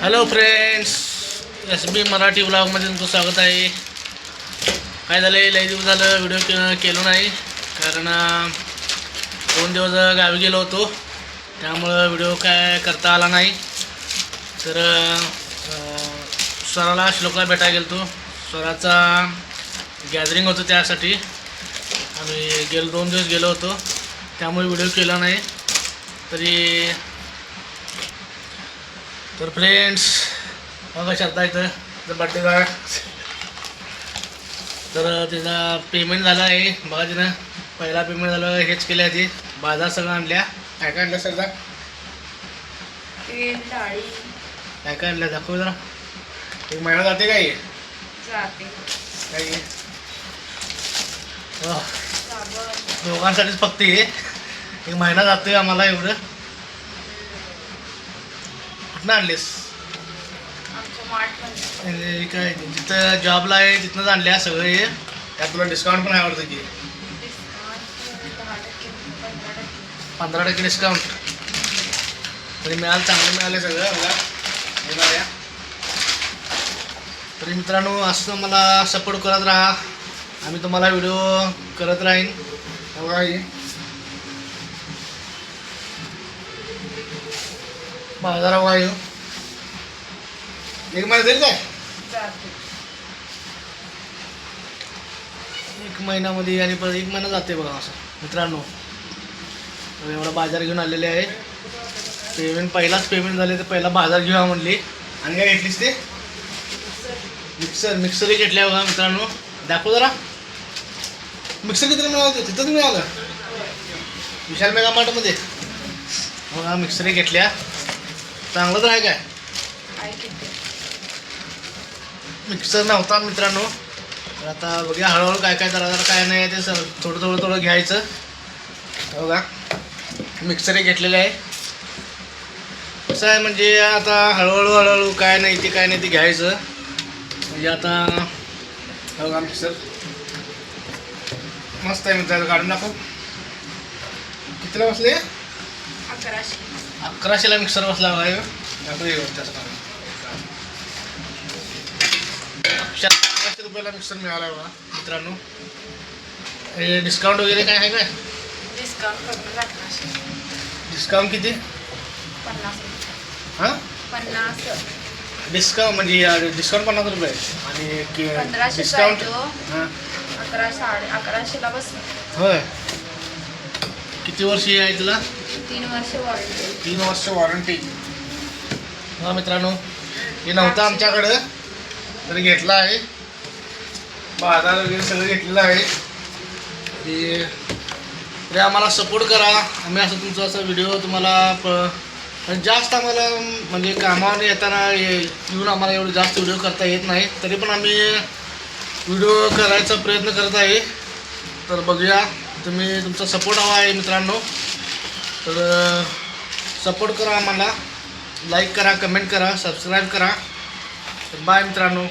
Hello friends, S बी मराठी ब्लॉगमध्ये तुमचं स्वागत आहे. काय झालं आहे, लई दिवस झालं व्हिडिओ केलो नाही, कारण 2 दिवस गावी गेलो होतो, त्यामुळं व्हिडिओ काय करता आला नाही. तर स्वराला श्लोकला भेटायला गेलो होतो. स्वराचा गॅदरिंग होतं, त्यासाठी आम्ही 2 दिवस गेलो होतो, त्यामुळे व्हिडिओ केला नाही. तरी तर फ्रेंड्स बघा शकता इथं तर बड्डे का तर त्याचा पेमेंट झाला आहे. बघा तिनं पहिला पेमेंट झालं, हेच केले आधी बाजार सगळं आणल्या. काय काय आणलं सगळं, तेल डाळी काय काय आणलं दाखव जरा. 1 महिना जाते काय जाते काही साबण दोघांसाठीच फक्त हे 1 महिना जातोय आम्हाला. एवढं कुठनं आणलेस? आमच्या मार्टमध्ये काय जिथं जॉबला आहे तिथनंच आणल्या सगळं हे. त्यात तुला डिस्काउंट पण आवडतं की डिस्काउंट 10% 15% 15% डिस्काउंट तरी मिळालं, चांगलं मिळालं सगळं. बघा येणाऱ्या तरी मित्रांनो असं मला सपोर्ट करत राहा, आम्ही तुम्हाला व्हिडिओ करत राहीन. बघा हे बाजारा बघा, 1 महिना जाईल काय, जाते 1 महिन्यामध्ये आणि परत 1 महिना जाते. बघा असं मित्रांनो, एवढा बाजार घेऊन आलेले आहे. पेमेंट पहिलाच पेमेंट झाले तर पहिला बाजार घेऊया म्हणली. आणि काय घेतलीस ते मिक्सरही घेतल्या. बघा मित्रांनो, दाखव जरा. मिक्सर किती मिळालं होतं, तिथंच मिळालं विशाल मेगा मार्टमध्ये. बघा मिक्सरही घेतल्या, चांगलं तर आहे काय. आई किती मिक्सर नव्हता मित्रांनो, तर आता बघूया हळूहळू काय काय जरा काय नाही ते थोडं थोडं थोडं घ्यायचं. बघा मिक्सरही घेतलेलं आहे. कसं आहे म्हणजे आता हळूहळू काय नाही ते घ्यायचं. म्हणजे आता बघा मिक्सर मस्त आहे मित्रांनो, काढून टाकू. कितीला बसले? 1100 1100ला मिक्सर बसला बघा. त्याचं कारण 1100 रुपयाला मिक्सर मिळाला बघा मित्रांनो. हे डिस्काउंट वगैरे काय आहे काय? डिस्काउंट करून 1100 डिस्काउंट किती? 50 हां 50 डिस्काउंट म्हणजे डिस्काउंट 50 रुपये आणि 1500 डिस्काउंट आहे तो. हां 1100 बसलं. होय. किती वर्षी आहे तुला? 3 वर्ष वॉरंटी. 3 वर्ष वॉरंटी. हा मित्रांनो, हे नव्हतं आमच्याकडं तरी घेतलं आहे. बाजार वगैरे सगळं घेतलेलं आहे. तरी आम्हाला सपोर्ट करा. आम्ही असं तुमचा असा व्हिडिओ तुम्हाला जास्त आम्हाला म्हणजे कामावर येताना येऊन आम्हाला एवढं जास्त व्हिडिओ करता येत नाही, तरी पण आम्ही व्हिडिओ करायचा प्रयत्न करत आहे. तर बघूया, तुमचा सपोर्ट हवा आहे मित्रांनो. तर सपोर्ट करा आम्हाला, लाईक करा, कमेंट करा, सबस्क्राईब करा. तर बाय मित्रांनो.